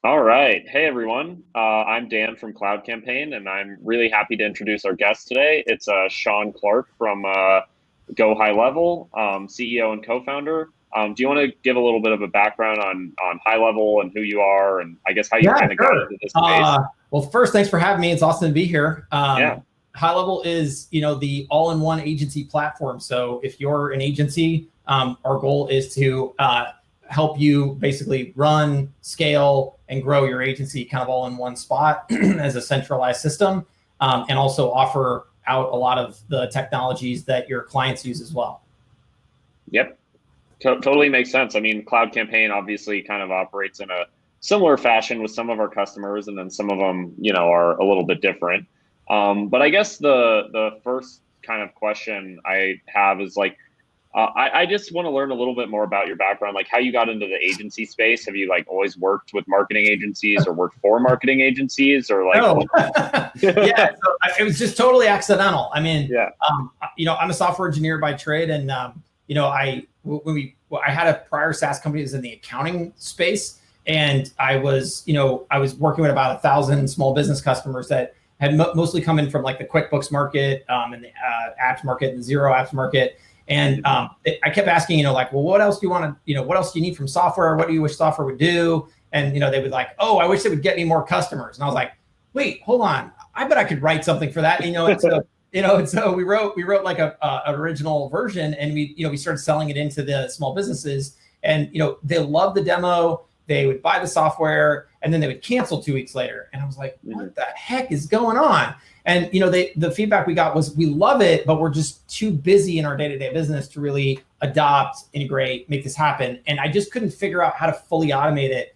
All right. Hey, everyone. I'm Dan from Cloud Campaign, and I'm really happy to introduce our guest today. It's Shaun Clark from Go HighLevel, CEO and co-founder. Do you want to give a little bit of a background on HighLevel and who you are, and I guess how you Yeah, kind of got sure. into this space? Well, first, thanks for having me. It's awesome to be here. Yeah. HighLevel is, the all-in-one agency platform. So if you're an agency, our goal is to help you basically run, scale, and grow your agency kind of all in one spot as a centralized system, and also offer out a lot of the technologies that your clients use as well. Yep. Totally makes sense. I mean, Cloud Campaign obviously kind of operates in a similar fashion with some of our customers, and then some of them, are a little bit different. But I guess the first kind of question I have is like, I just want to learn a little bit more about your background, like how you got into the agency space. Have you like always worked with marketing agencies or worked for marketing agencies or like? No. Yeah, so it was just totally accidental. I mean, Yeah. I'm a software engineer by trade, and I had a prior SaaS company that was in the accounting space, and I was working with about 1,000 small business customers that had mostly come in from like the QuickBooks market, and the apps market, and the zero apps market. And I kept asking, like, well, what else do you want to, what else do you need from software? What do you wish software would do? And, they would like, oh, I wish it would get me more customers. And I was like, wait, hold on. I bet I could write something for that. And so we wrote like a original version, and we started selling it into the small businesses, and, they loved the demo. They would buy the software, and then they would cancel 2 weeks later. And I was like, what the heck is going on? And, the feedback we got was, we love it, but we're just too busy in our day-to-day business to really adopt, integrate, make this happen. And I just couldn't figure out how to fully automate it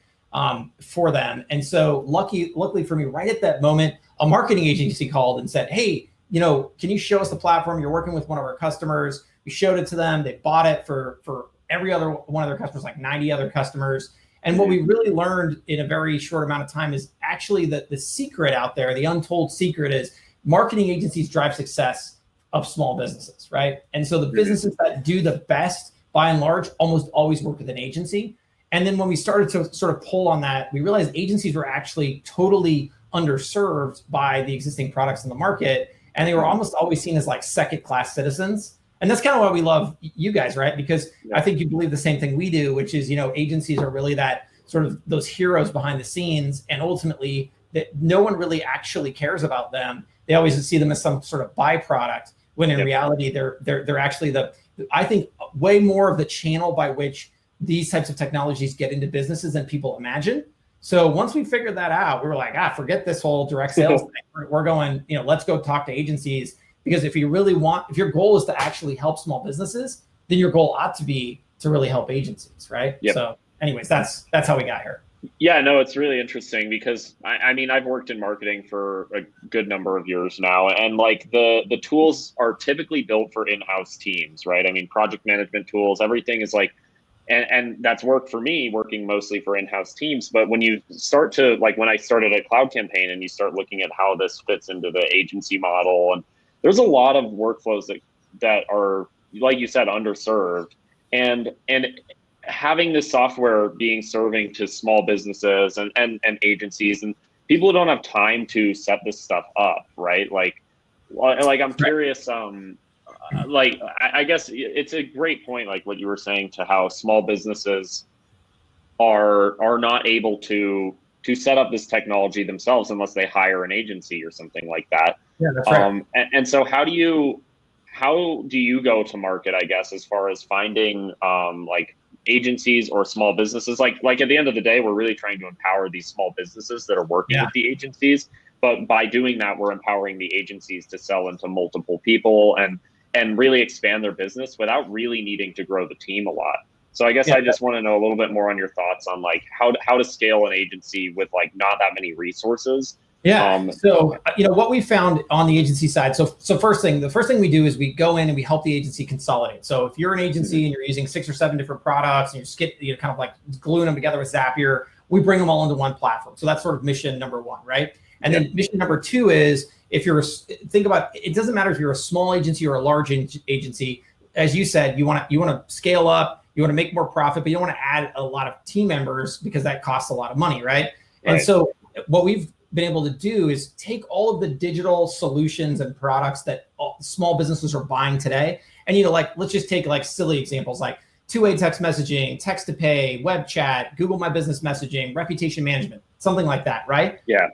for them. And so luckily for me, right at that moment, a marketing agency called and said, hey, can you show us the platform? You're working with one of our customers. We showed it to them. They bought it for every other one of their customers, like 90 other customers. And what we really learned in a very short amount of time is actually the secret out there, the untold secret, is marketing agencies drive success of small businesses, right? And so the businesses that do the best, by and large, almost always work with an agency. And then when we started to sort of pull on that, we realized agencies were actually totally underserved by the existing products in the market. And they were almost always seen as like second-class citizens. And that's kind of why we love you guys, right? Because I think you believe the same thing we do, which is, agencies are really that sort of those heroes behind the scenes, and ultimately that no one really actually cares about them. They always see them as some sort of byproduct, when in reality they're actually I think way more of the channel by which these types of technologies get into businesses than people imagine. So once we figured that out, we were like, forget this whole direct sales thing. We're going, let's go talk to agencies. Because if your goal is to actually help small businesses, then your goal ought to be to really help agencies, right? Yep. So anyways, that's how we got here. Yeah, no, it's really interesting because I mean, I've worked in marketing for a good number of years now, and like the tools are typically built for in-house teams, right? I mean, project management tools, everything is like, and that's worked for me, working mostly for in-house teams. But when you start to, like, when I started at Cloud Campaign and you start looking at how this fits into the agency model, and there's a lot of workflows that are, like you said, underserved, and having this software being serving to small businesses and agencies and people who don't have time to set this stuff up, right? Like I'm curious, like, I guess it's a great point, like what you were saying, to how small businesses are not able to set up this technology themselves unless they hire an agency or something like that. Yeah, that's right. And so how do you go to market, I guess, as far as finding like agencies or small businesses? Like at the end of the day, we're really trying to empower these small businesses that are working with the agencies. But by doing that, we're empowering the agencies to sell into multiple people and really expand their business without really needing to grow the team a lot. So I guess I just want to know a little bit more on your thoughts on like how to scale an agency with like not that many resources. Yeah. So, what we found on the agency side. So the first thing we do is we go in and we help the agency consolidate. So if you're an agency and you're using 6 or 7 different products and you're kind of like gluing them together with Zapier, we bring them all into one platform. So that's sort of mission number 1, right? And then mission number 2 is, think about, it doesn't matter if you're a small agency or a large agency. As you said, you want to scale up, you want to make more profit, but you don't want to add a lot of team members because that costs a lot of money, right? And Right. so what we've been able to do is take all of the digital solutions and products that small businesses are buying today. And, like, let's just take like silly examples, like two-way text messaging, text to pay, web chat, Google My Business messaging, reputation management, something like that, right? Yeah.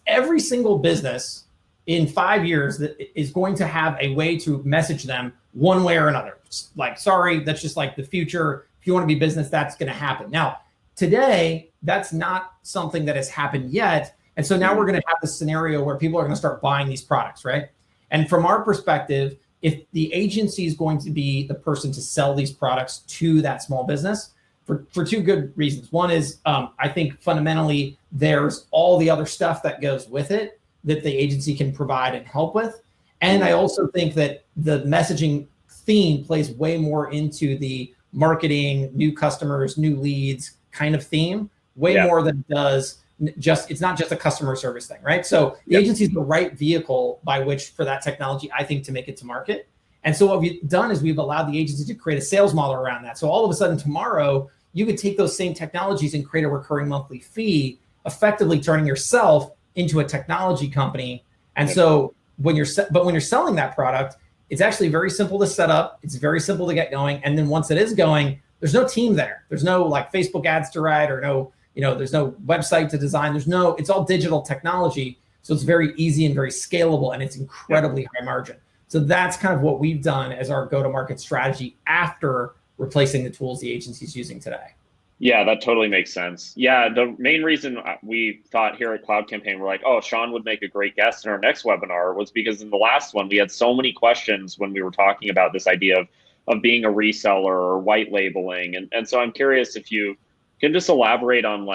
Every single business in 5 years that is going to have a way to message them one way or another. Like, sorry, that's just like the future. If you want to be business, that's going to happen. Now, today, that's not something that has happened yet. And so now we're going to have this scenario where people are going to start buying these products, right? And from our perspective, if the agency is going to be the person to sell these products to that small business, for two good reasons. One is I think fundamentally there's all the other stuff that goes with it that the agency can provide and help with. And I also think that the messaging theme plays way more into the marketing, new customers, new leads kind of theme, way more than it does it's not just a customer service thing, right? So the agency is the right vehicle by which for that technology, I think, to make it to market. And so what we've done is we've allowed the agency to create a sales model around that. So all of a sudden tomorrow, you could take those same technologies and create a recurring monthly fee, effectively turning yourself into a technology company. And so when you're selling that product, it's actually very simple to set up. It's very simple to get going. And then once it is going, there's no team there. There's no like Facebook ads to write or there's no website to design. It's all digital technology. So it's very easy and very scalable, and it's incredibly high margin. So that's kind of what we've done as our go-to-market strategy after replacing the tools the agency's using today. Yeah, that totally makes sense. Yeah, the main reason we thought here at Cloud Campaign, we're like, oh, Shaun would make a great guest in our next webinar, was because in the last one, we had so many questions when we were talking about this idea of being a reseller or white labeling. And so I'm curious if you can just elaborate on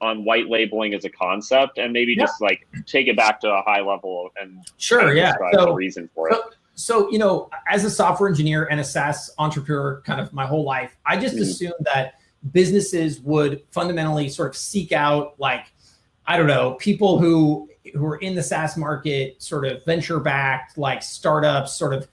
on white labeling as a concept, and maybe just like take it back to a high level and describe the reason for it. So, as a software engineer and a SaaS entrepreneur kind of my whole life, I just assumed that businesses would fundamentally sort of seek out, like, I don't know, people who are in the SaaS market, sort of venture backed, like startups, sort of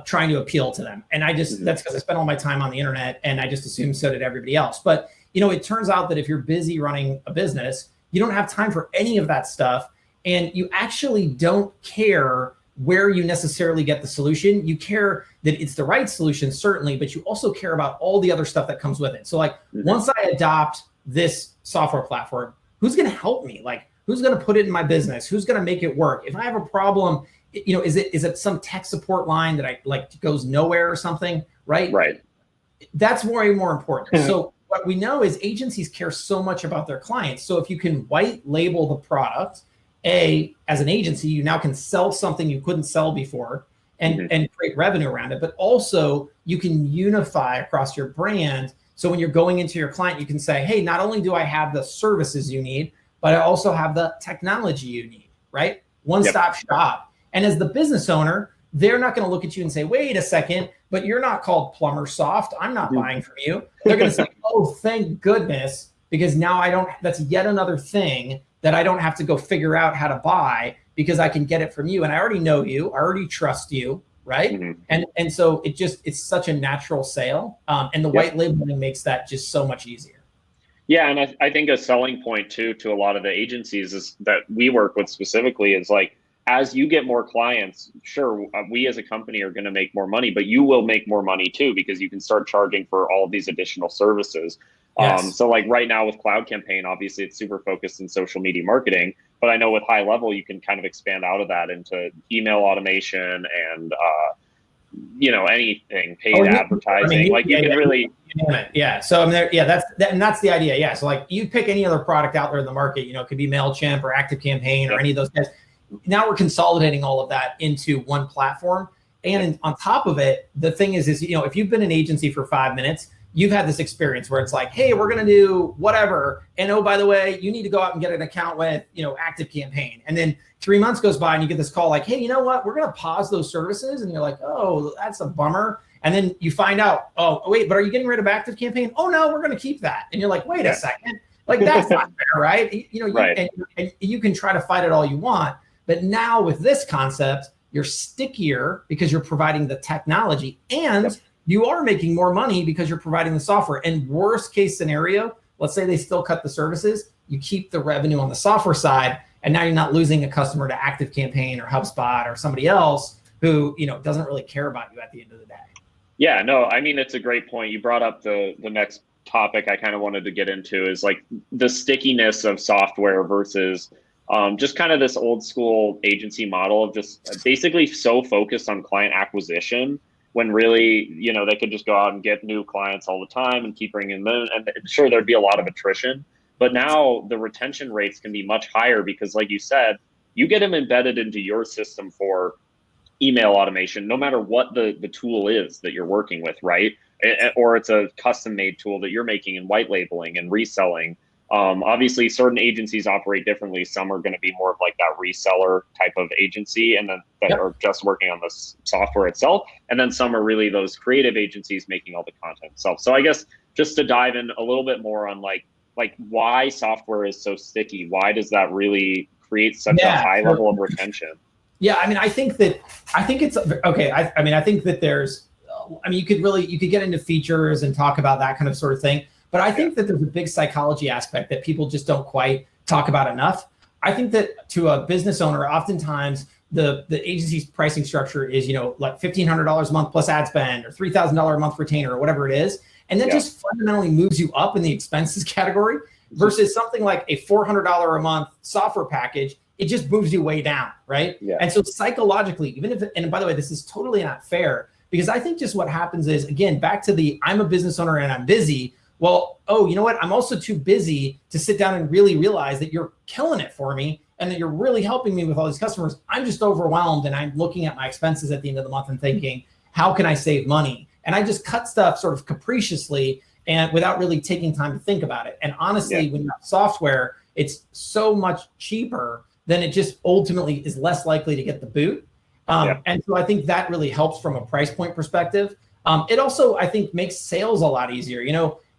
trying to appeal to them. And that's because I spent all my time on the internet, and I just assumed so did everybody else. But, it turns out that if you're busy running a business, you don't have time for any of that stuff. And you actually don't care where you necessarily get the solution. You care that it's the right solution, certainly, but you also care about all the other stuff that comes with it. So like, once I adopt this software platform, who's going to help me? Like, who's going to put it in my business? Who's going to make it work? If I have a problem, is it some tech support line that I like goes nowhere or something, right? Right. That's way more important. So what we know is agencies care so much about their clients. So if you can white label the product, as an agency, you now can sell something you couldn't sell before and create revenue around it. But also you can unify across your brand. So when you're going into your client, you can say, hey, not only do I have the services you need, but I also have the technology you need, right? One-stop shop. And as the business owner, they're not going to look at you and say, wait a second, but you're not called Plumber Soft. I'm not buying from you. They're going to say, oh, thank goodness, because now that's yet another thing that I don't have to go figure out how to buy, because I can get it from you. And I already know you, I already trust you, right? And so it's such a natural sale. And the white labeling makes that just so much easier. Yeah, and I think a selling point too to a lot of the agencies is that we work with specifically is like, as you get more clients, sure, we as a company are going to make more money, but you will make more money too, because you can start charging for all of these additional services. So like right now with Cloud Campaign, obviously it's super focused in social media marketing, but I know with HighLevel, you can kind of expand out of that into email automation and, anything, paid advertising. You can really. So I'm there. Yeah, that's the idea. Yeah. So like you pick any other product out there in the market, it could be MailChimp or ActiveCampaign or any of those guys. Now we're consolidating all of that into one platform. And on top of it, the thing is, if you've been an agency for 5 minutes, you've had this experience where it's like, hey, we're going to do whatever. And oh, by the way, you need to go out and get an account with, ActiveCampaign. And then 3 months goes by and you get this call like, hey, you know what? We're going to pause those services. And you're like, oh, that's a bummer. And then you find out, oh, wait, but are you getting rid of ActiveCampaign? Oh, no, we're going to keep that. And you're like, wait a second. Like, that's not fair, right? And you can try to fight it all you want. But now with this concept, you're stickier because you're providing the technology and you are making more money because you're providing the software. And worst case scenario, let's say they still cut the services, you keep the revenue on the software side, and now you're not losing a customer to ActiveCampaign or HubSpot or somebody else who, doesn't really care about you at the end of the day. Yeah, no, I mean, it's a great point. You brought up the next topic I kind of wanted to get into is like the stickiness of software versus just kind of this old school agency model of just basically so focused on client acquisition when really, they could just go out and get new clients all the time and keep bringing them. And sure, there'd be a lot of attrition, but now the retention rates can be much higher because, like you said, you get them embedded into your system for email automation, no matter what the tool is that you're working with, right? Or it's a custom made tool that you're making and white labeling and reselling. Obviously, certain agencies operate differently. Some are going to be more of like that reseller type of agency, and then that are just working on the software itself. And then some are really those creative agencies making all the content itself. So I guess just to dive in a little bit more on like why software is so sticky. Why does that really create such a high level of retention? Yeah, I mean, I think it's okay. I think that you could get into features and talk about that kind of sort of thing. But I think that there's a big psychology aspect that people just don't quite talk about enough. I think that to a business owner, oftentimes the agency's pricing structure is, like $1,500 a month plus ad spend or $3,000 a month retainer or whatever it is. And that just fundamentally moves you up in the expenses category versus something like a $400 a month software package. It just moves you way down, right? Yeah. And so psychologically, and by the way, this is totally not fair because I think just what happens is, again, back to I'm a business owner and I'm busy. Well, you know what? I'm also too busy to sit down and really realize that you're killing it for me and that you're really helping me with all these customers. I'm just overwhelmed and I'm looking at my expenses at the end of the month and thinking, how can I save money? And I just cut stuff sort of capriciously and without really taking time to think about it. And honestly, when you have software, it's so much cheaper, then it just ultimately is less likely to get the boot. And so I think that really helps from a price point perspective. It also, I think, makes sales a lot easier.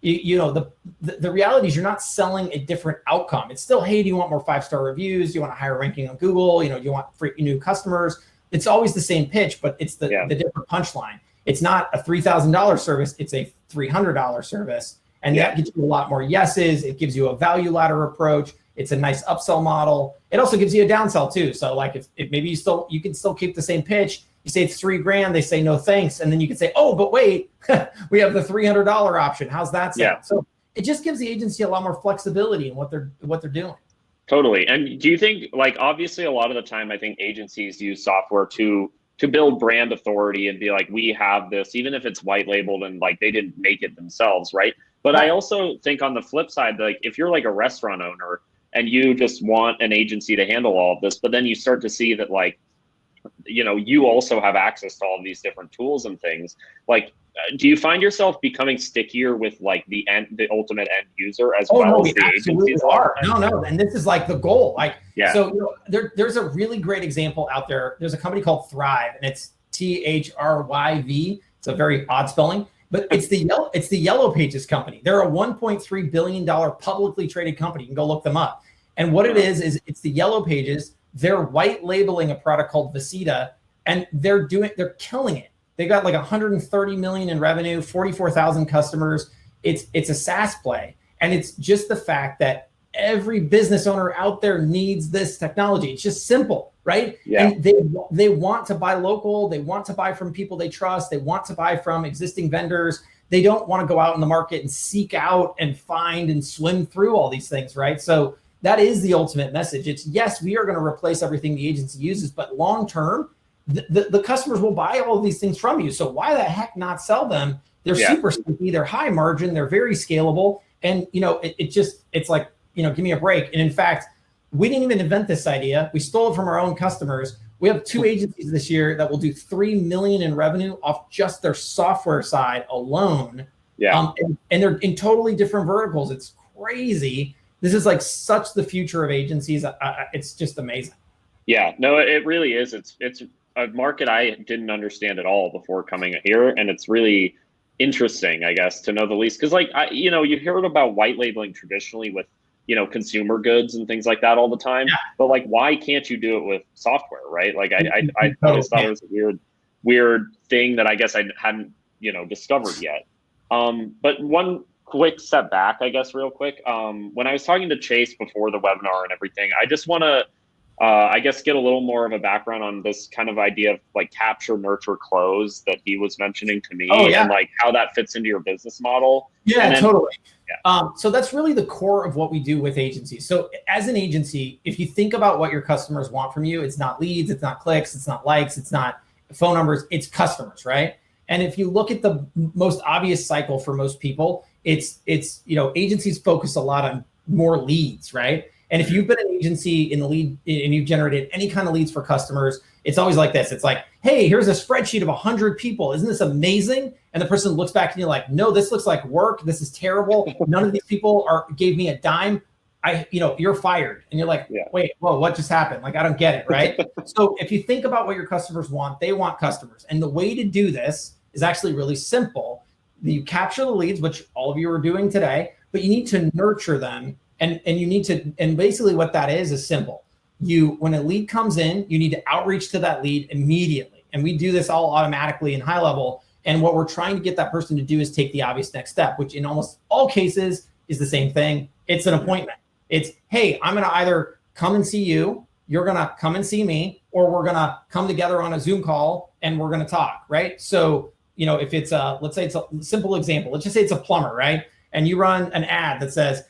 The reality is you're not selling a different outcome. It's still, hey, do you want more 5-star reviews? Do you want a higher ranking on Google? Do you want free new customers? It's always the same pitch, but it's the different punchline. It's not a $3,000 service. It's a $300 service. And that gets you a lot more yeses. It gives you a value ladder approach. It's a nice upsell model. It also gives you a downsell too. So like if maybe you can still keep the same pitch. You say it's $3,000, they say no thanks, and then you can say, oh, but wait, we have the $300 option. How's that sound? Yeah. So it just gives the agency a lot more flexibility in what they're doing. Totally. And do you think, like, obviously a lot of the time, I think agencies use software to build brand authority and be like, we have this, even if it's white labeled and like they didn't make it themselves, right? But I also think on the flip side, like if you're like a restaurant owner and you just want an agency to handle all of this, but then you start to see that like, you also have access to all of these different tools and things. Like, do you find yourself becoming stickier with like the ultimate end user as well as the agencies are? No. And this is like the goal. Like, so there's a really great example out there. There's a company called Thrive, and it's THRYV. It's a very odd spelling, but it's the Yellow Pages company. They're a $1.3 billion publicly traded company. You can go look them up. And what it is it's the Yellow Pages. They're white labeling a product called Visita, and they're killing it. They got like 130 million in revenue, 44,000 customers. It's a SaaS play. And it's just the fact that every business owner out there needs this technology. It's just simple, right? Yeah. And they want to buy local. They want to buy from people they trust. They want to buy from existing vendors. They don't want to go out in the market and seek out and find and swim through all these things, right? So that is the ultimate message. It's, yes, we are going to replace everything the agency uses, but long-term, the customers will buy all of these things from you. So why the heck not sell them? They're super sticky. They're high margin. They're very scalable. And, it's like, give me a break. And in fact, we didn't even invent this idea. We stole it from our own customers. We have 2 agencies this year that will do 3 million in revenue off just their software side alone. Yeah. And they're in totally different verticals. It's crazy. This is like such the future of agencies. It's just amazing. Yeah, no, it really is. It's a market I didn't understand at all before coming here. And it's really interesting, I guess, to know the least. Because like, you hear about white labeling traditionally with, consumer goods and things like that all the time. Yeah. But like, why can't you do it with software, right? Like I always thought it was a weird thing that I guess I hadn't, discovered yet. But one quick step back, I guess, real quick. When I was talking to Chase before the webinar and everything, I just want to, I guess, get a little more of a background on this kind of idea of like capture, nurture, close that he was mentioning to me, Oh, yeah. and like how that fits into your business model. Yeah, then, totally. Yeah. So that's really the core of what we do with agencies. So as an agency, if you think about what your customers want from you, it's not leads, it's not clicks, it's not likes, it's not phone numbers, it's customers, right? And if you look at the most obvious cycle for most people, it's agencies focus a lot on more leads, right? And if you've been an agency in the lead and you've generated any kind of leads for customers, it's always like this. It's like, hey, here's a spreadsheet of 100 people. Isn't this amazing? And the person looks back and you're like, no, this looks like work. This is terrible. None of these people gave me a dime. You're fired. And you're like, wait, whoa, what just happened? Like, I don't get it, right? So if you think about what your customers want, they want customers. And the way to do this is actually really simple. You capture the leads, which all of you are doing today, but you need to nurture them. And you need to, and basically what that is simple. When a lead comes in, you need to outreach to that lead immediately. And we do this all automatically in HighLevel. And what we're trying to get that person to do is take the obvious next step, which in almost all cases is the same thing. It's an appointment. It's, hey, I'm going to either come and see you, you're going to come and see me, or we're going to come together on a Zoom call and we're going to talk, right? So, if it's let's say it's a simple example. Let's just say it's a plumber, right? And you run an ad that says,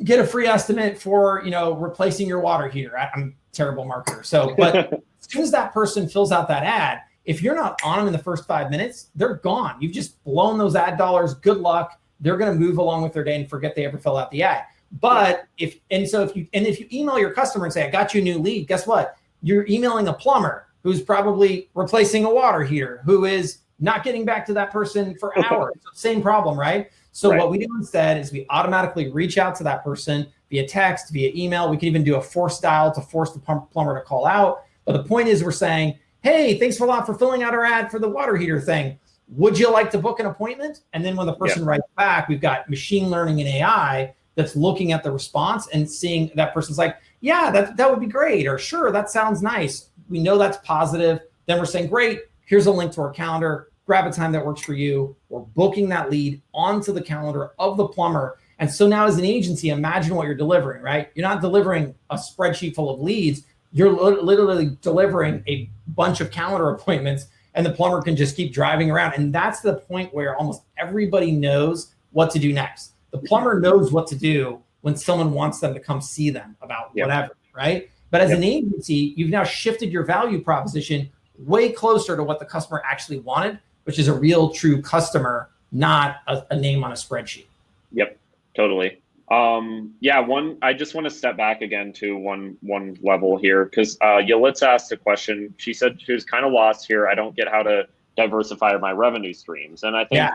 get a free estimate for, replacing your water heater. I'm a terrible marketer. So, but as soon as that person fills out that ad, if you're not on them in the first 5 minutes, they're gone. You've just blown those ad dollars. Good luck. They're going to move along with their day and forget they ever fill out the ad. But if you email your customer and say, I got you a new lead, guess what? You're emailing a plumber who's probably replacing a water heater, who is not getting back to that person for hours. Same problem, right? So what we do instead is we automatically reach out to that person via text, via email. We can even do a force dial to force the plumber to call out. But the point is we're saying, hey, thanks a lot for filling out our ad for the water heater thing. Would you like to book an appointment? And then when the person writes back, we've got machine learning and AI that's looking at the response and seeing that person's like, yeah, that would be great. Or sure, that sounds nice. We know that's positive. Then we're saying, great, here's a link to our calendar. Grab a time that works for you. We're booking that lead onto the calendar of the plumber. And so now as an agency, imagine what you're delivering, right? You're not delivering a spreadsheet full of leads. You're literally delivering a bunch of calendar appointments, and the plumber can just keep driving around. And that's the point where almost everybody knows what to do next. The plumber knows what to do when someone wants them to come see them about whatever, right? But as an agency, you've now shifted your value proposition way closer to what the customer actually wanted, which is a real true customer, not a name on a spreadsheet. Yep, totally. I just want to step back again to one level here, because Yalitza asked a question. She said she was kind of lost here. I don't get how to diversify my revenue streams. And I think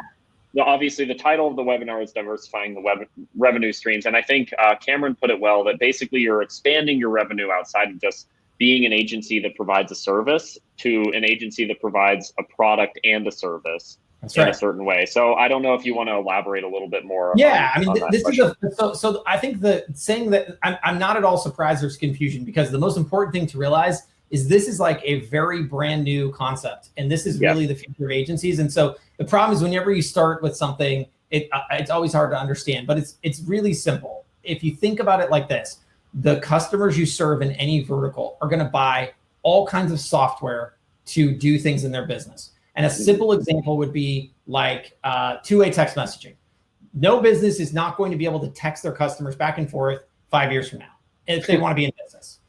obviously the title of the webinar is diversifying the revenue streams. And I think Cameron put it well, that basically you're expanding your revenue outside of just being an agency that provides a service to an agency that provides a product and a service in a certain way. So I don't know if you want to elaborate a little bit more. So I think saying that I'm not at all surprised there's confusion, because the most important thing to realize is this is like a very brand new concept, and this is really the future of agencies. And so the problem is whenever you start with something, it's always hard to understand, but it's really simple. If you think about it like this, the customers you serve in any vertical are going to buy all kinds of software to do things in their business. And a simple example would be like two-way text messaging. No business is not going to be able to text their customers back and forth 5 years from now if they want to be in business.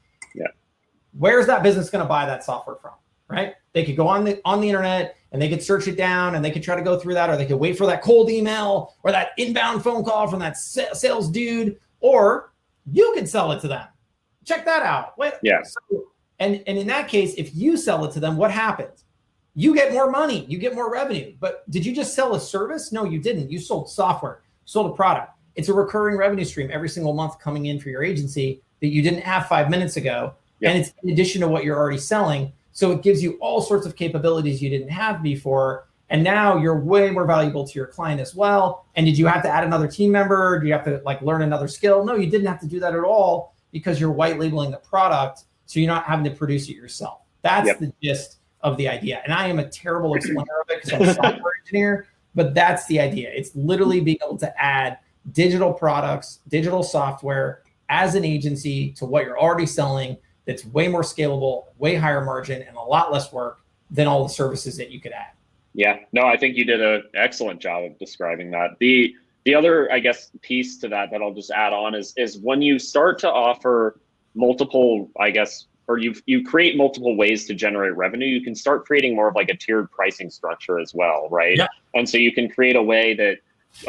Where's that business going to buy that software from, right? They could go on the internet and they could search it down and they could try to go through that, or they could wait for that cold email or that inbound phone call from that sales dude, or you could sell it to them. Check that out. And in that case, if you sell it to them, what happens? You get more money, you get more revenue. But did you just sell a service? No, you didn't. You sold software, sold a product. It's a recurring revenue stream every single month coming in for your agency that you didn't have 5 minutes ago. And it's in addition to what you're already selling. So it gives you all sorts of capabilities you didn't have before. And now you're way more valuable to your client as well. And did you have to add another team member? Do you have to learn another skill? No, you didn't have to do that at all, because you're white labeling the product. So you're not having to produce it yourself. That's the gist of the idea. And I am a terrible explainer of it because I'm a software engineer. but that's the idea. It's literally being able to add digital products, digital software as an agency to what you're already selling. That's way more scalable, way higher margin, and a lot less work than all the services that you could add. Yeah, no, I think you did an excellent job of describing that. The other, I guess, piece to that I'll just add on is when you start to offer multiple, I guess, or you create multiple ways to generate revenue, you can start creating more of like a tiered pricing structure as well, right? Yeah. And so you can create a way that,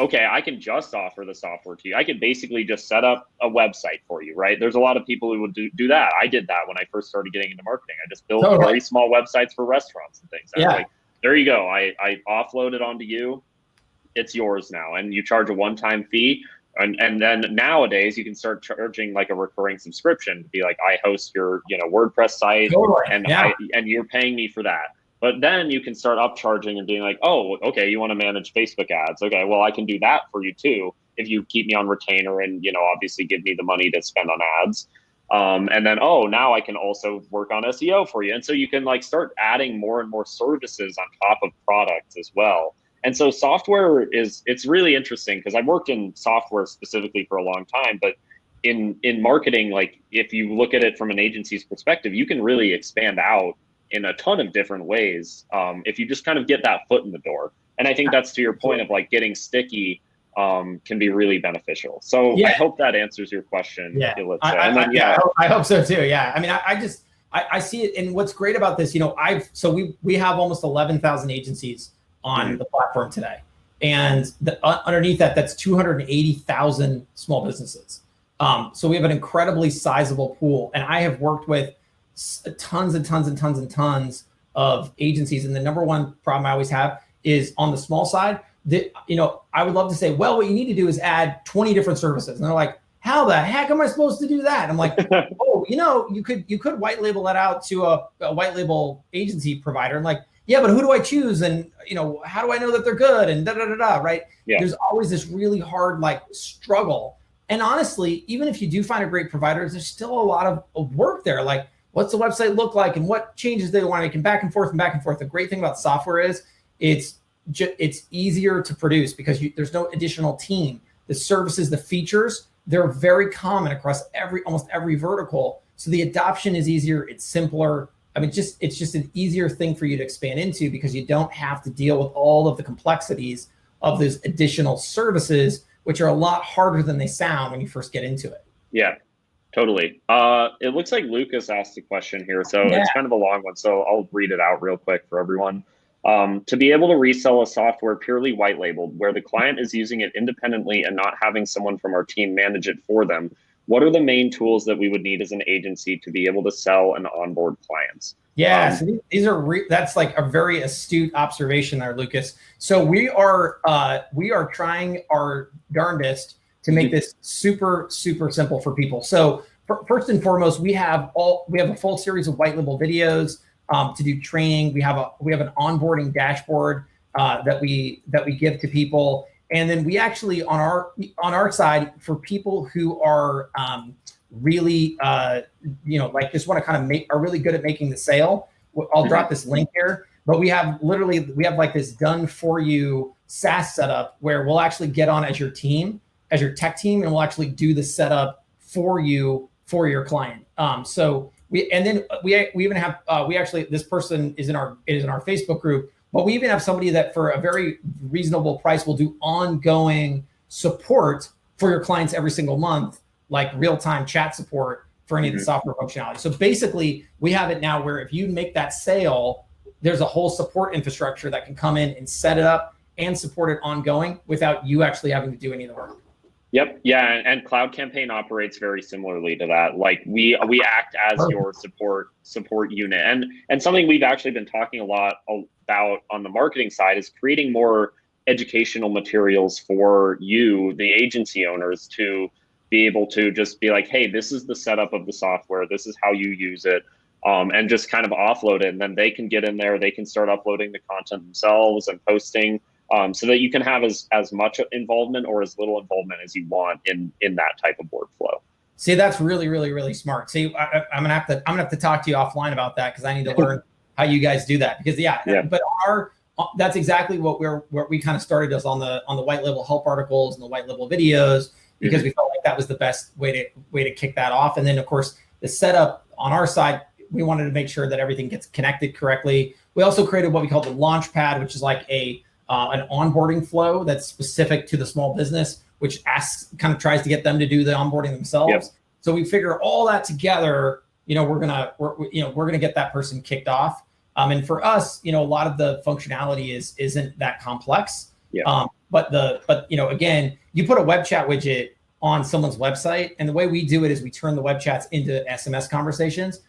okay, I can just offer the software to you. I could basically just set up a website for you, right? There's a lot of people who would do that. I did that when I first started getting into marketing. I just built very small websites for restaurants and things. Yeah. Like, there you go. I offload it onto you. It's yours now. And you charge a one-time fee. And then nowadays you can start charging like a recurring subscription to be like, I host your, WordPress site and and you're paying me for that. But then you can start upcharging and being like, oh, okay, you want to manage Facebook ads. Okay, well, I can do that for you too if you keep me on retainer and, obviously give me the money to spend on ads. And then, now I can also work on SEO for you. And so you can like start adding more and more services on top of products as well. And so software it's really interesting because I've worked in software specifically for a long time, but in marketing, like if you look at it from an agency's perspective, you can really expand out in a ton of different ways if you just kind of get that foot in the door. And I think that's to your point of like getting sticky can be really beneficial. So I hope that answers your question. Yeah, I hope so too. Yeah, I mean, I see it, and what's great about this, we have almost 11,000 agencies on the platform today, and underneath that's 280,000 small businesses. So we have an incredibly sizable pool, and I have worked with tons and tons and tons and tons of agencies, and the number one problem I always have is on the small side. I would love to say, well, what you need to do is add 20 different services. And they're like, how the heck am I supposed to do that? I'm like, you could white label that out to a white label agency provider. And like, yeah, but who do I choose? And, how do I know that they're good? And right? Yeah. There's always this really hard like struggle. And honestly, even if you do find a great provider, there's still a lot of work there. Like, what's the website look like and what changes they want to make, and back and forth and back and forth. The great thing about software is it's easier to produce because there's no additional team. The services, the features, they're very common across almost every vertical. So the adoption is easier. It's simpler. I mean, it's just an easier thing for you to expand into because you don't have to deal with all of the complexities of those additional services, which are a lot harder than they sound when you first get into it. Yeah, totally. It looks like Lucas asked a question here. So it's kind of a long one. So I'll read it out real quick for everyone. To be able to resell a software purely white labeled where the client is using it independently and not having someone from our team manage it for them, what are the main tools that we would need as an agency to be able to sell and onboard clients? Yeah, so these are that's like a very astute observation there, Lucas. So we are trying our darndest to make this super, super simple for people. So first and foremost, we have a full series of white label videos to do training. We have an onboarding dashboard that we give to people, and then we actually on our side for people who are really like just want to kind of are really good at making the sale. I'll drop this link here, but we have like this done for you SaaS setup where we'll actually get on as your tech team, and we'll actually do the setup for you for your client. So we even have this person is in our Facebook group, but we even have somebody that for a very reasonable price will do ongoing support for your clients every single month, like real-time chat support for any of the software functionality. So basically, we have it now where if you make that sale, there's a whole support infrastructure that can come in and set it up and support it ongoing without you actually having to do any of the work. Yep. Yeah. And Cloud Campaign operates very similarly to that. Like we act as your support unit. And something we've actually been talking a lot about on the marketing side is creating more educational materials for you, the agency owners, to be able to just be like, hey, this is the setup of the software. This is how you use it. And just kind of offload it. And then they can get in there. They can start uploading the content themselves and posting. So that you can have as much involvement or as little involvement as you want in that type of workflow. See, that's really, really, really smart. See, I'm gonna have to talk to you offline about that because I need to learn how you guys do that. Because but that's exactly what we kind of started us on the white label help articles and the white label videos, because we felt like that was the best way to kick that off. And then of course the setup on our side, we wanted to make sure that everything gets connected correctly. We also created what we call the launch pad, which is like an onboarding flow that's specific to the small business, which kind of tries to get them to do the onboarding themselves. Yep. So we figure all that together, we're gonna get that person kicked off. And for us, a lot of the functionality isn't that complex. Yeah. But again, you put a web chat widget on someone's website, and the way we do it is we turn the web chats into SMS conversations.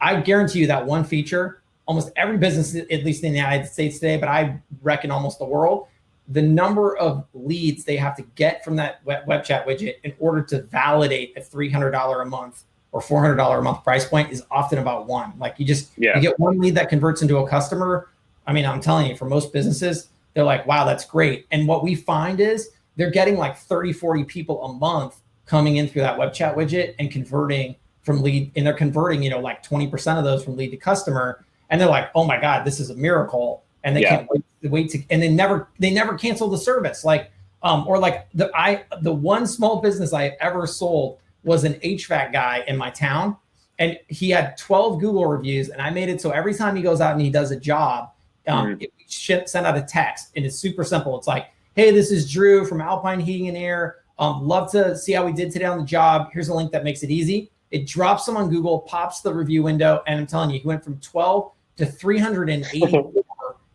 I guarantee you that one feature, almost every business, at least in the United States today, but I reckon almost the world, the number of leads they have to get from that web chat widget in order to validate a $300 a month or $400 a month price point is often about one. Like you get one lead that converts into a customer. I mean, I'm telling you, for most businesses, they're like, wow, that's great. And what we find is they're getting like 30, 40 people a month coming in through that web chat widget and converting from lead, and they're converting, like 20% of those from lead to customer. And they're like, oh my God, this is a miracle. And they can't wait to, and they never cancel the service. Like, or like the one small business I ever sold was an HVAC guy in my town. And he had 12 Google reviews, and I made it so every time he goes out and he does a job, send out a text, and it's super simple. It's like, hey, this is Drew from Alpine Heating and Air. Love to see how we did today on the job. Here's a link that makes it easy. It drops them on Google, pops the review window, and I'm telling you, he went from 12 to 384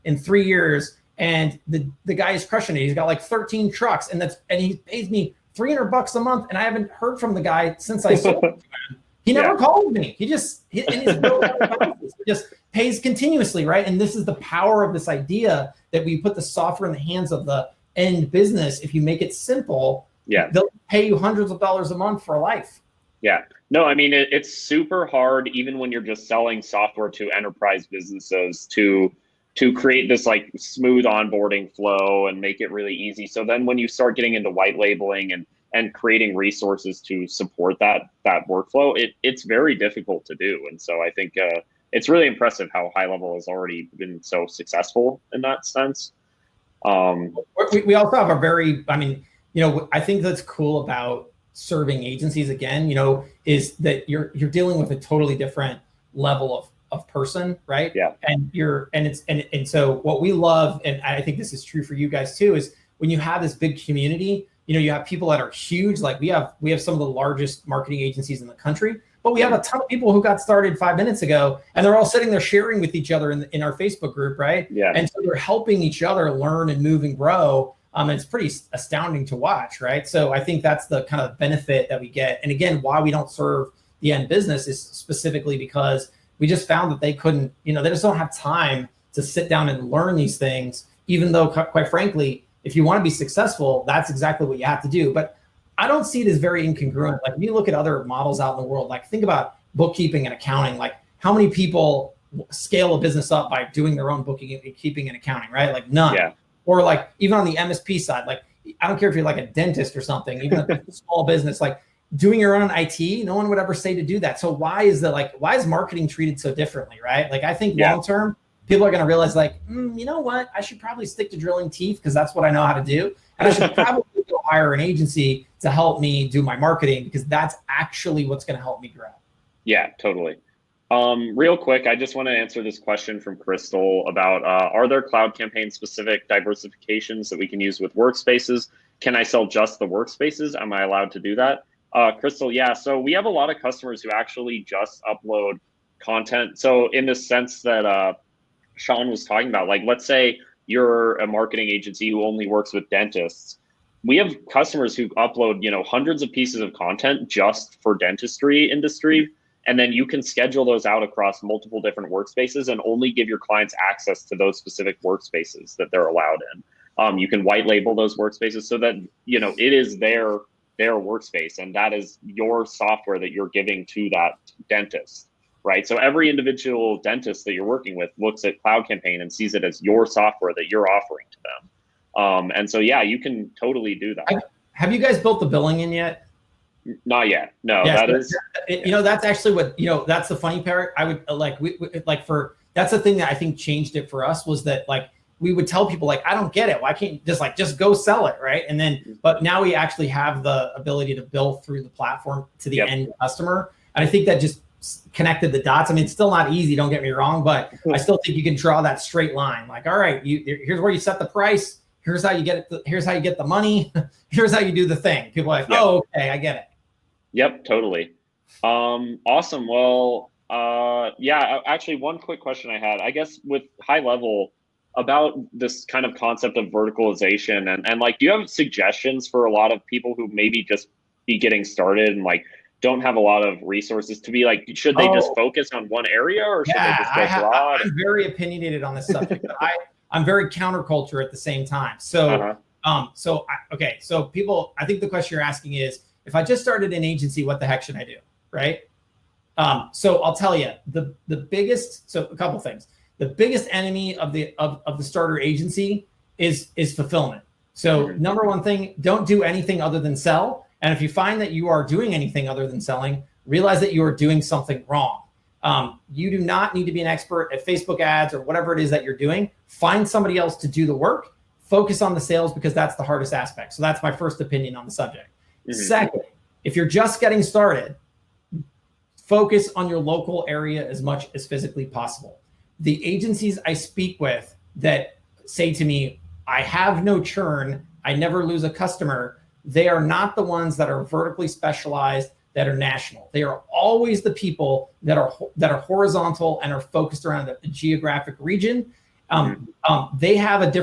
in 3 years. And the guy is crushing it. He's got like 13 trucks, and he pays me $300 a month, and I haven't heard from the guy since I sold it to him. He never called me. He just pays continuously, right? And this is the power of this idea that we put the software in the hands of the end business. If you make it simple, they'll pay you hundreds of dollars a month for life. Yeah. No, I mean, it's super hard, even when you're just selling software to enterprise businesses, to create this like smooth onboarding flow and make it really easy. So then when you start getting into white labeling and creating resources to support that workflow, it's very difficult to do. And so I think it's really impressive how HighLevel has already been so successful in that sense. We also have I think that's cool about serving agencies again, is that you're dealing with a totally different level of person, right? Yeah. And so what we love, and I think this is true for you guys too, is when you have this big community, you have people that are huge. Like we have some of the largest marketing agencies in the country, but we have a ton of people who got started 5 minutes ago, and they're all sitting there sharing with each other in our Facebook group, right? Yeah. And so they're helping each other learn and move and grow. It's pretty astounding to watch, right? So I think that's the kind of benefit that we get. And again, why we don't serve the end business is specifically because we just found that they couldn't, they just don't have time to sit down and learn these things, even though quite frankly, if you want to be successful, that's exactly what you have to do. But I don't see it as very incongruent. Like if you look at other models out in the world, like think about bookkeeping and accounting, like how many people scale a business up by doing their own bookkeeping and accounting, right? Like none. Yeah. Or like even on the MSP side, like I don't care if you're like a dentist or something, even a small business, like doing your own IT, no one would ever say to do that. So why is marketing treated so differently, right? Like I think long-term, people are going to realize like, you know what? I should probably stick to drilling teeth because that's what I know how to do. And I should probably go hire an agency to help me do my marketing because that's actually what's going to help me grow. Yeah, totally. Real quick, I just want to answer this question from Crystal about, are there Cloud Campaign specific diversifications that we can use with workspaces? Can I sell just the workspaces? Am I allowed to do that? Crystal, yeah. So we have a lot of customers who actually just upload content. So in the sense that Shaun was talking about, like, let's say you're a marketing agency who only works with dentists. We have customers who upload, hundreds of pieces of content just for dentistry industry. And then you can schedule those out across multiple different workspaces and only give your clients access to those specific workspaces that they're allowed in. You can white label those workspaces so that, it is their workspace, and that is your software that you're giving to that dentist, right? So every individual dentist that you're working with looks at Cloud Campaign and sees it as your software that you're offering to them. And so, yeah, you can totally do that. Have you guys built the billing in yet? Not yet. No, yeah, that's actually what, that's the funny part. I would that's the thing that I think changed it for us was that we would tell people like, I don't get it. Why can't you just go sell it, right? And then, but now we actually have the ability to bill through the platform to the end customer. And I think that just connected the dots. I mean, it's still not easy, don't get me wrong, but I still think you can draw that straight line. Like, all right, here's where you set the price. Here's how you get it. Here's how you get the money. Here's how you do the thing. People are like, oh, okay, I get it. Yep, totally. Awesome. Well, actually one quick question I had, I guess with HighLevel, about this kind of concept of verticalization and like, do you have suggestions for a lot of people who maybe just be getting started and like don't have a lot of resources to be like, should they just focus on one area or should they just go broad? I'm very opinionated on this subject, but I'm very counterculture at the same time. So, so people, I think the question you're asking is, if I just started an agency, what the heck should I do? Right. So I'll tell you the biggest, so a couple things. The biggest enemy of the starter agency is fulfillment. So number one thing, don't do anything other than sell. And if you find that you are doing anything other than selling, realize that you are doing something wrong. You do not need to be an expert at Facebook ads or whatever it is that you're doing. Find somebody else to do the work. Focus on the sales because that's the hardest aspect. So that's my first opinion on the subject. Second, if you're just getting started, focus on your local area as much as physically possible. The agencies I speak with that say to me, I have no churn, I never lose a customer, they are not the ones that are vertically specialized, that are national. They are always the people that are horizontal and are focused around a geographic region. They have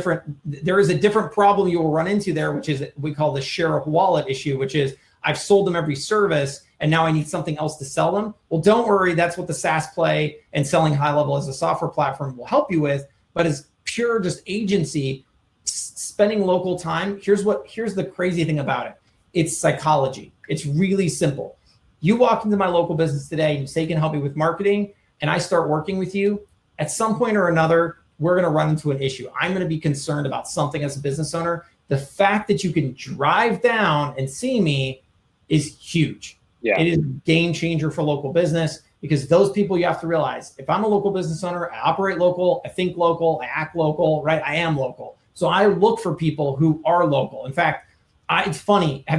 there is a different problem you will run into there, which is we call the share of wallet issue, which is I've sold them every service and now I need something else to sell them. Well, don't worry. That's what the SaaS play and selling HighLevel as a software platform will help you with. But as pure just agency, spending local time, here's the crazy thing about it. It's psychology. It's really simple. You walk into my local business today and you say, can help me with marketing, and I start working with you. At some point or another, we're going to run into an issue. I'm going to be concerned about something as a business owner. The fact that you can drive down and see me is huge. Yeah. It is a game changer for local business because those people, you have to realize, if I'm a local business owner, I operate local, I think local, I act local, right? I am local. So I look for people who are local. In fact, it's funny. I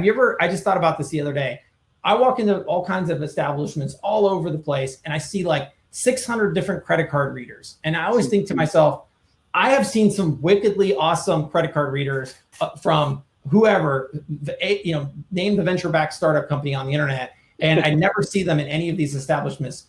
just thought about this the other day. I walk into all kinds of establishments all over the place and I see like 600 different credit card readers. And I always think to myself, I have seen some wickedly awesome credit card readers from whoever, name the venture-backed startup company on the internet, and I never see them in any of these establishments.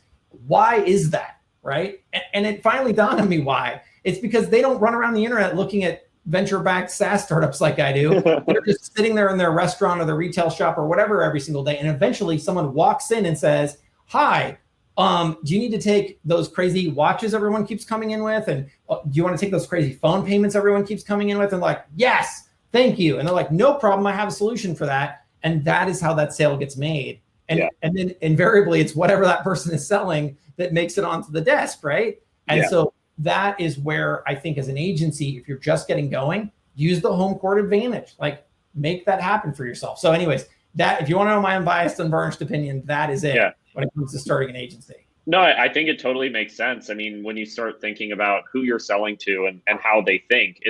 Why is that, right? And it finally dawned on me why. It's because they don't run around the internet looking at venture-backed SaaS startups like I do. They're just sitting there in their restaurant or their retail shop or whatever every single day, and eventually someone walks in and says, hi, do you need to take those crazy watches everyone keeps coming in with? And do you want to take those crazy phone payments everyone keeps coming in with? And like, yes, thank you. And they're like, no problem. I have a solution for that. And that is how that sale gets made. And then invariably it's whatever that person is selling that makes it onto the desk, right? And so that is where I think as an agency, if you're just getting going, use the home court advantage, like make that happen for yourself. So anyways, that if you want to know my unbiased, unvarnished opinion, that is it when it comes to starting an agency. No, I think it totally makes sense. I mean, when you start thinking about who you're selling to and how they think,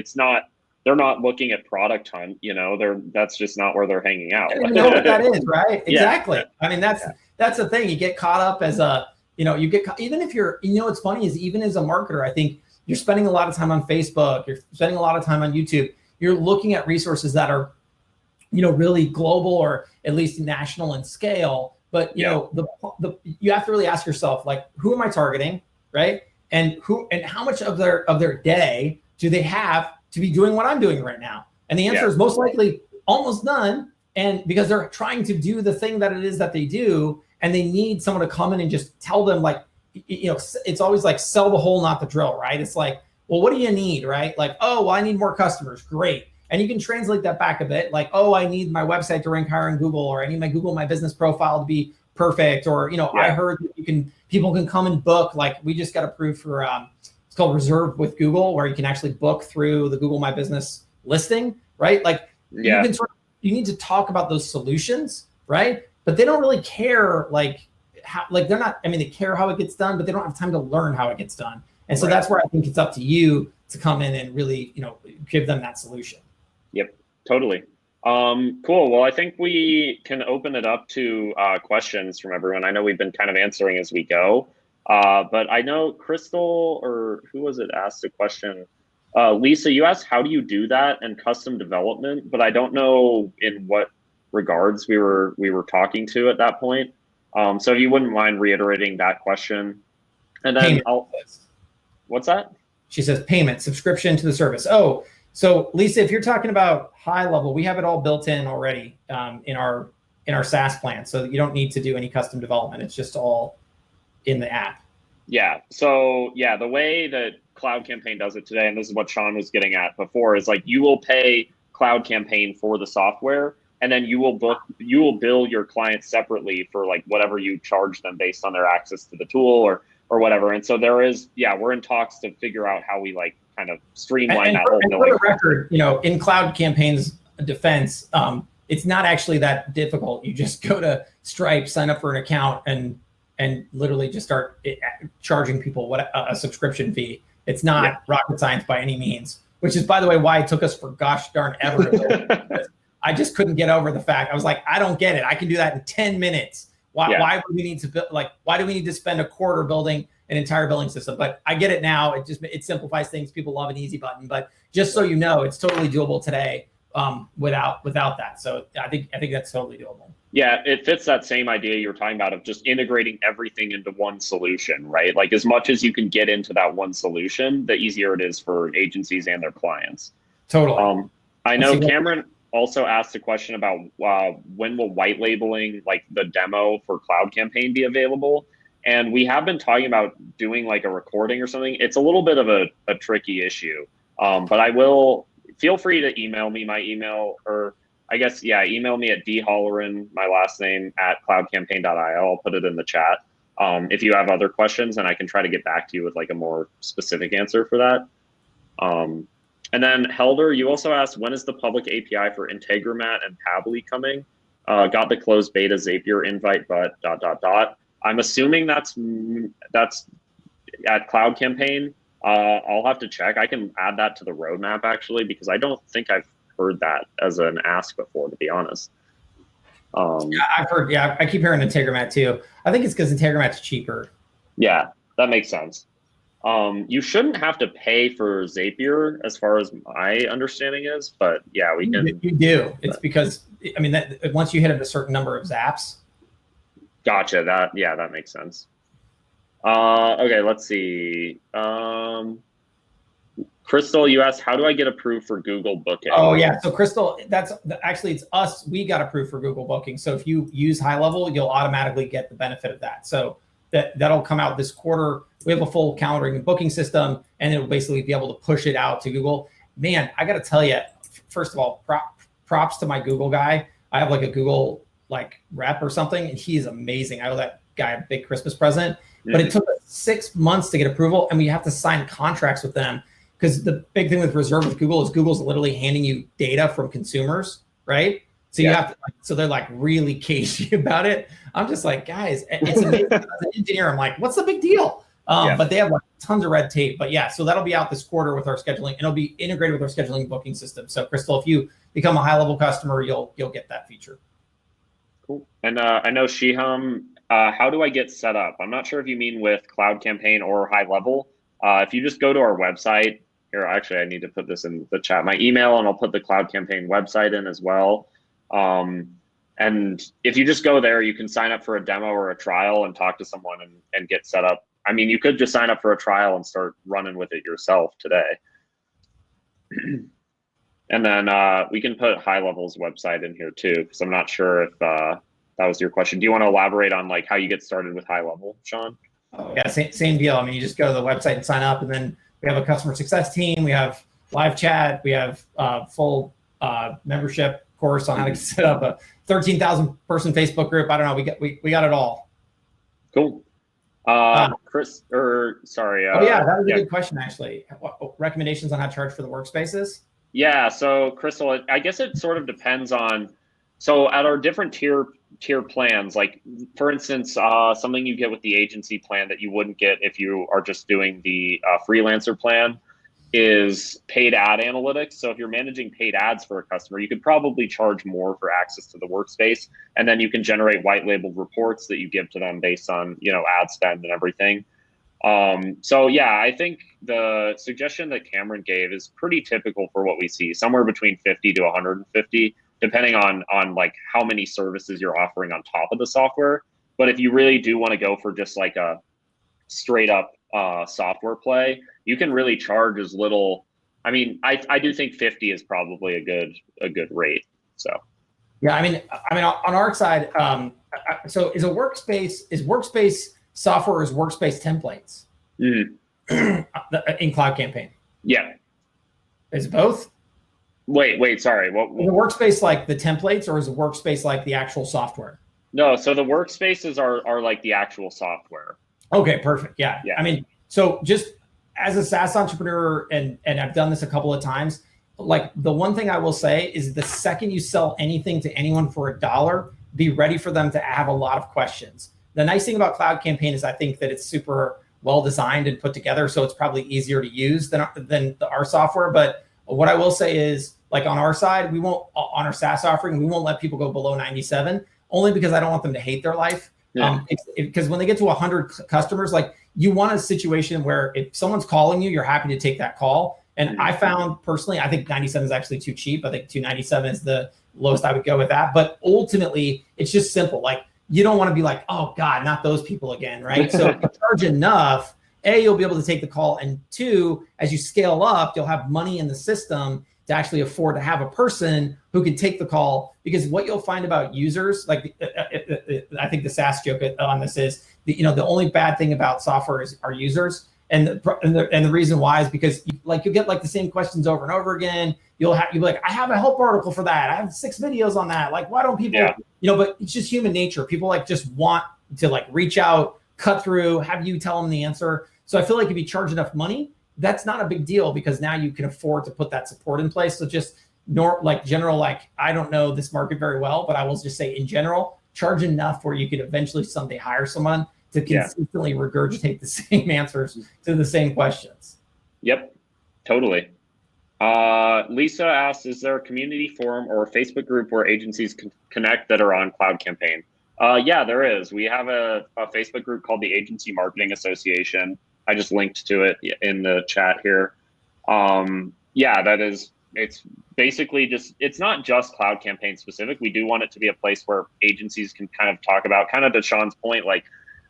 they're not looking at product hunt, that's just not where they're hanging out. You know what that is, right? Exactly. Yeah. I mean, that's the thing. You get caught up as even if you're, what's funny is even as a marketer, I think you're spending a lot of time on Facebook, you're spending a lot of time on YouTube, you're looking at resources that are, really global or at least national in scale. But, you have to really ask yourself, like, who am I targeting, right? And how much of their day do they have to be doing what I'm doing right now? And the answer is most likely almost none. And because they're trying to do the thing that it is that they do, and they need someone to come in and just tell them, like, it's always like sell the hole, not the drill, right? It's like, well, what do you need, right? Like, oh, well, I need more customers. Great. And you can translate that back a bit, like, oh, I need my website to rank higher in Google, or I need my business profile to be perfect, or I heard that people can come and book. Like, we just got approved for it's called Reserve with Google, where you can actually book through the Google My Business listing, right? Like, you need to talk about those solutions, right? But they don't really care, they care how it gets done, but they don't have time to learn how it gets done. And so that's where I think it's up to you to come in and really, give them that solution. Yep, totally. Cool. Well, I think we can open it up to questions from everyone. I know we've been kind of answering as we go, but I know Crystal, or who was it, asked a question. Lisa, you asked, how do you do that and custom development? But I don't know in what regards we were talking to at that point. So if you wouldn't mind reiterating that question. And then what's that? She says payment, subscription to the service. Oh, so Lisa, if you're talking about HighLevel, we have it all built in already in our SaaS plan. So you don't need to do any custom development. It's just all in the app. Yeah. So yeah, the way that Cloud Campaign does it today, and this is what Shaun was getting at before, is like you will pay Cloud Campaign for the software, and then you will bill your clients separately for like whatever you charge them based on their access to the tool or whatever. And so we're in talks to figure out how we like kind of streamline that whole billing. For the record, in Cloud Campaign's defense, it's not actually that difficult. You just go to Stripe, sign up for an account, and literally just start charging people a subscription fee. It's not rocket science by any means, which is, by the way, why it took us for gosh darn ever to build. I just couldn't get over the fact. I was like, I don't get it. I can do that in 10 minutes. Why would we need to build, why do we need to spend a quarter building an entire billing system? But I get it now. It simplifies things. People love an easy button, but just so you know, it's totally doable today without that. So I think that's totally doable. Yeah, it fits that same idea you were talking about of just integrating everything into one solution, right? Like as much as you can get into that one solution, the easier it is for agencies and their clients. Totally. I know Cameron also asked a question about when will white labeling, like the demo for Cloud Campaign, be available? And we have been talking about doing like a recording or something. It's a little bit of a tricky issue, but I will feel free to email me my email, or I guess, email me at dholleran, my last name, at cloudcampaign.io. I'll put it in the chat. If you have other questions, and I can try to get back to you with like a more specific answer for that. And then Helder, you also asked, when is the public API for Integromat and Pabbly coming? Got the closed beta Zapier invite, but ... I'm assuming that's at Cloud Campaign. I'll have to check. I can add that to the roadmap actually, because I don't think I've heard that as an ask before, to be honest. I've heard. I keep hearing Integromat too. I think it's because Integromat's cheaper. Yeah, that makes sense. You shouldn't have to pay for Zapier, as far as my understanding is, but yeah, we can. You do. It's because that once you hit a certain number of zaps. Gotcha. That makes sense. Okay, let's see. Crystal, you asked, how do I get approved for Google Booking? Oh yeah, so Crystal, it's us. We got approved for Google Booking. So if you use HighLevel, you'll automatically get the benefit of that. So that'll come out this quarter. We have a full calendaring and booking system, and it'll basically be able to push it out to Google. Man, I got to tell you, first of all, props to my Google guy. I have like a Google rep or something, and he's amazing. I owe that guy a big Christmas present. But it took us 6 months to get approval, and we have to sign contracts with them. Because the big thing with Reserve with Google is Google's literally handing you data from consumers, right? So you have to, so they're like really cagey about it. I'm just like, guys, it's amazing. As an engineer, I'm like, what's the big deal? But they have like tons of red tape. But yeah, so that'll be out this quarter with our scheduling, and it'll be integrated with our scheduling booking system. So Crystal, if you become a HighLevel customer, you'll get that feature. Cool. And I know Shiham, how do I get set up? I'm not sure if you mean with Cloud Campaign or HighLevel. If you just go to our website, here, actually, I need to put this in the chat, my email, and I'll put the Cloud Campaign website in as well. And if you just go there, you can sign up for a demo or a trial and talk to someone and get set up. I mean, you could just sign up for a trial and start running with it yourself today. And then we can put HighLevel's website in here too, because I'm not sure if that was your question. Do you want to elaborate on like how you get started with HighLevel, Shaun? Oh, yeah, same deal. I mean, you just go to the website and sign up, and then we have a customer success team. We have live chat. We have full membership course on how to set up a 13,000 person Facebook group. I don't know. We got it all. Cool. Chris, or sorry. Oh yeah, that was a good question actually. What recommendations on how to charge for the workspaces? Yeah. So Crystal, I guess it sort of depends on. So at our different tier plans, like for instance, something you get with the agency plan that you wouldn't get if you are just doing the freelancer plan. is paid ad analytics. So if you're managing paid ads for a customer, you could probably charge more for access to the workspace, and then you can generate white labeled reports that you give to them based on, ad spend and everything. So yeah, I think the suggestion that Cameron gave is pretty typical for what we see, somewhere between 50 to 150, depending on like how many services you're offering on top of the software. But if you really do want to go for just like a straight up software play, you can really charge as little. I mean, I do think 50 is probably a good rate. So yeah, I mean on our side, so is workspace software or is workspace templates in Cloud Campaign? Yeah. Is it both? Wait, sorry. What? Is the workspace like the templates, or is the workspace like the actual software? No, so the workspaces are like the actual software. Okay, perfect. Yeah. Yeah. I mean, so just as a SaaS entrepreneur, and I've done this a couple of times, like the one thing I will say is the second you sell anything to anyone for $1, be ready for them to have a lot of questions. The nice thing about Cloud Campaign is I think that it's super well designed and put together, so it's probably easier to use than our software. But what I will say is, like on our side, we won't, on our SaaS offering, we won't let people go below 97, only because I don't want them to hate their life. Yeah. Because when they get to 100 customers, like you want a situation where if someone's calling you, you're happy to take that call. And I found personally, I think 97 is actually too cheap. I think 297 is the lowest I would go with that. But ultimately, it's just simple. Like you don't want to be like, oh God, not those people again, right? So if you charge enough, A, you'll be able to take the call. And two, as you scale up, you'll have money in the system to actually afford to have a person who can take the call. Because what you'll find about users, like I think the SaaS joke on this is, the only bad thing about software is our users. And the reason why is because you get like the same questions over and over again. You'll be like, I have a help article for that. I have 6 videos on that. Like, why don't people, but it's just human nature. People like just want to like reach out, cut through, have you tell them the answer. So I feel like if you charge enough money, that's not a big deal because now you can afford to put that support in place. So just I don't know this market very well, but I will just say in general, charge enough where you could eventually someday hire someone to consistently regurgitate the same answers to the same questions. Yep, totally. Lisa asks, is there a community forum or a Facebook group where agencies can connect that are on Cloud Campaign? Yeah, there is. We have a Facebook group called the Agency Marketing Association. I just linked to it in the chat here. It's basically it's not just Cloud Campaign specific. We do want it to be a place where agencies can kind of talk about, kind of to Shaun's point, like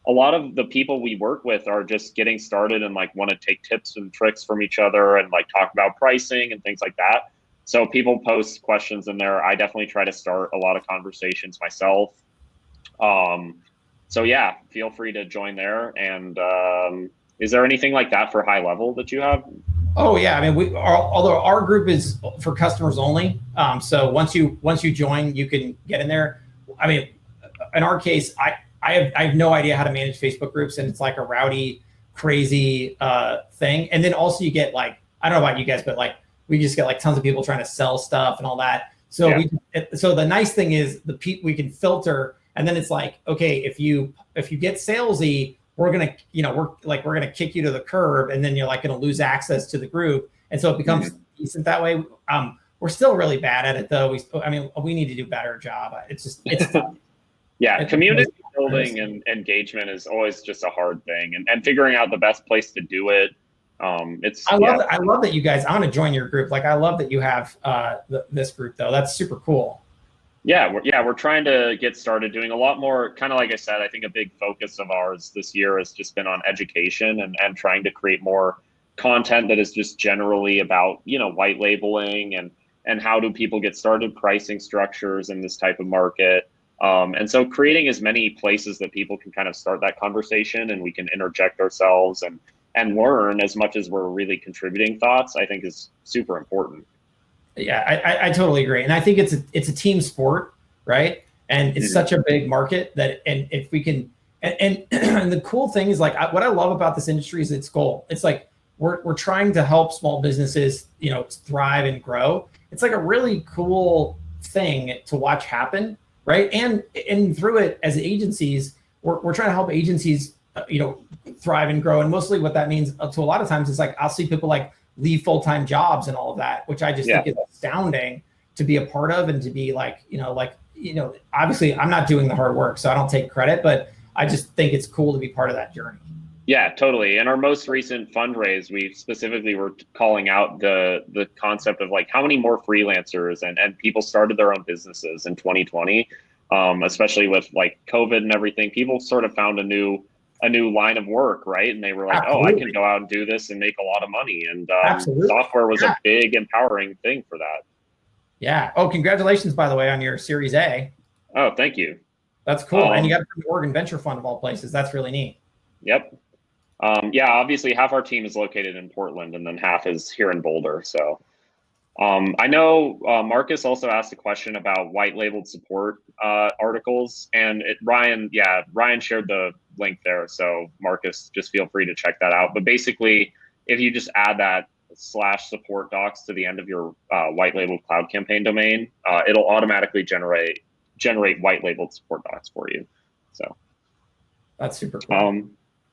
a lot of the people we work with are just getting started and like want to take tips and tricks from each other and like talk about pricing and things like that. So people post questions in there. I definitely try to start a lot of conversations myself. So yeah, feel free to join there. And is there anything like that for HighLevel that you have? Oh yeah, I mean, although our group is for customers only. So once you join, you can get in there. I mean, in our case, I have no idea how to manage Facebook groups, and it's like a rowdy, crazy thing. And then also you get like, I don't know about you guys, but like we just get like tons of people trying to sell stuff and all that. So so the nice thing is we can filter, and then it's like, okay, if you get salesy, we're gonna kick you to the curb, and then you're like gonna lose access to the group, and so it becomes decent that way. We're still really bad at it though. We need to do a better job. It's tough. Yeah, community building and engagement is always just a hard thing, and figuring out the best place to do it. I love that you guys. I want to join your group. Like, I love that you have this group though. That's super cool. Yeah, we're trying to get started doing a lot more. Kind of like I said, I think a big focus of ours this year has just been on education and trying to create more content that is just generally about white labeling and how do people get started, pricing structures in this type of market. And so creating as many places that people can kind of start that conversation and we can interject ourselves and learn as much as we're really contributing thoughts, I think is super important. Yeah, I totally agree. And I think it's a team sport, right? And it's such a big market that, and if we can, and the cool thing is like, what I love about this industry is its goal. It's like, we're trying to help small businesses, thrive and grow. It's like a really cool thing to watch happen. Right. And through it as agencies, we're trying to help agencies, thrive and grow. And mostly what that means to a lot of times is like, I'll see people like, leave full-time jobs and all of that, which I just Yeah. think is astounding to be a part of, and to be obviously I'm not doing the hard work, so I don't take credit, but I just think it's cool to be part of that journey. Yeah, totally. In our most recent fundraise, we specifically were calling out the concept of like how many more freelancers and people started their own businesses in 2020, especially with like COVID and everything. People sort of found a new line of work, right? And they were like, Absolutely. oh, I can go out and do this and make a lot of money. And Absolutely. software was a big empowering thing for that. Yeah. Oh, congratulations, by the way, on your Series A. Oh, thank you. That's cool. And you got the Oregon Venture Fund of all places. That's really neat. Yep. Yeah, obviously half our team is located in Portland and then half is here in Boulder. So I know Marcus also asked a question about white labeled support articles, and Ryan shared the link there. So Marcus, just feel free to check that out. But basically, if you just add that /support docs to the end of your white labeled cloud campaign domain, it'll automatically generate white labeled support docs for you. So that's super cool.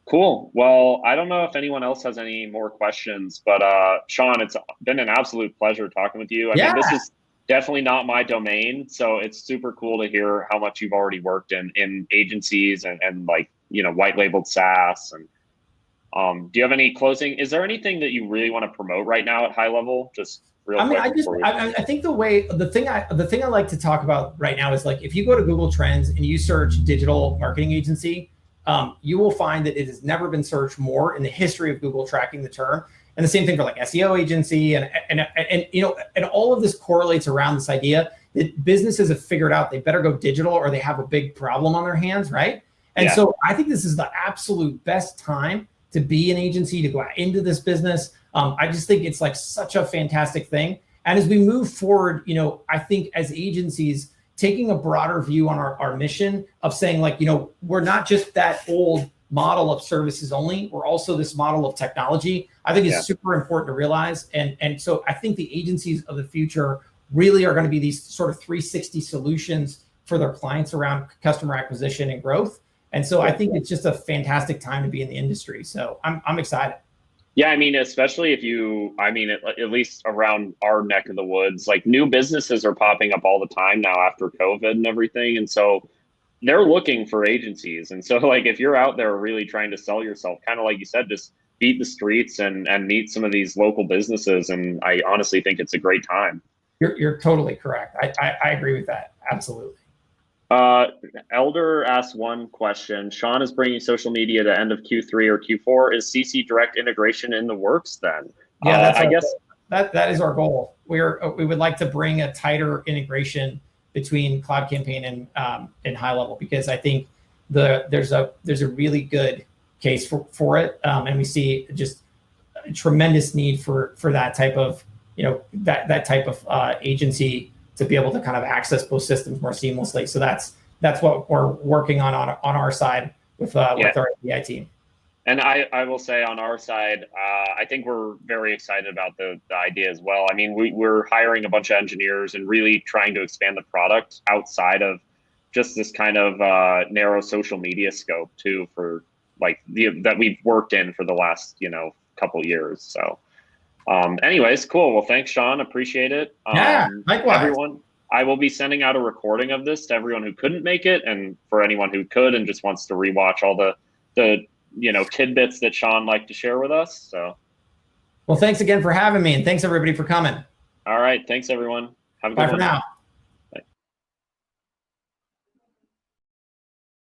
Cool. Well, I don't know if anyone else has any more questions, but Shaun, it's been an absolute pleasure talking with you. I mean, this is definitely not my domain, so it's super cool to hear how much you've already worked in agencies and like, white labeled SaaS. And do you have any closing? Is there anything that you really want to promote right now at HighLevel? Just real quick. I think the thing I like to talk about right now is like, if you go to Google Trends and you search digital marketing agency, you will find that it has never been searched more in the history of Google tracking the term. And the same thing for like SEO agency and all of this correlates around this idea that businesses have figured out they better go digital or they have a big problem on their hands, right? And so I think this is the absolute best time to be an agency, to go out into this business. I just think it's like such a fantastic thing. And as we move forward, I think as agencies, taking a broader view on our mission of saying like, we're not just that old model of services only, we're also this model of technology, I think is super important to realize. And so I think the agencies of the future really are going to be these sort of 360 solutions for their clients around customer acquisition and growth. And so I think it's just a fantastic time to be in the industry. So I'm excited. Yeah, I mean, especially at least around our neck of the woods, like new businesses are popping up all the time now after COVID and everything. And so they're looking for agencies. And so like, if you're out there really trying to sell yourself, kind of like you said, just beat the streets and meet some of these local businesses. And I honestly think it's a great time. You're totally correct. I agree with that. Absolutely. Elder asked one question. Shaun is bringing social media to end of Q3 or Q4. Is CC direct integration in the works then? Yeah, I guess that is our goal. We would like to bring a tighter integration between Cloud Campaign and HighLevel, because I think there's a really good case for it, and we see just a tremendous need for that type of that type of agency to be able to kind of access both systems more seamlessly. So that's what we're working on our side with our API team. And I will say on our side, I think we're very excited about the idea as well. I mean, we're hiring a bunch of engineers and really trying to expand the product outside of just this kind of narrow social media scope too, for like that we've worked in for the last couple years. So anyways, cool. Well, thanks, Shaun. Appreciate it. Likewise. Everyone, I will be sending out a recording of this to everyone who couldn't make it, and for anyone who could and just wants to rewatch all the tidbits that Shaun liked to share with us. So, well, thanks again for having me, and thanks everybody for coming. All right, thanks everyone. Have a good Bye one. for now.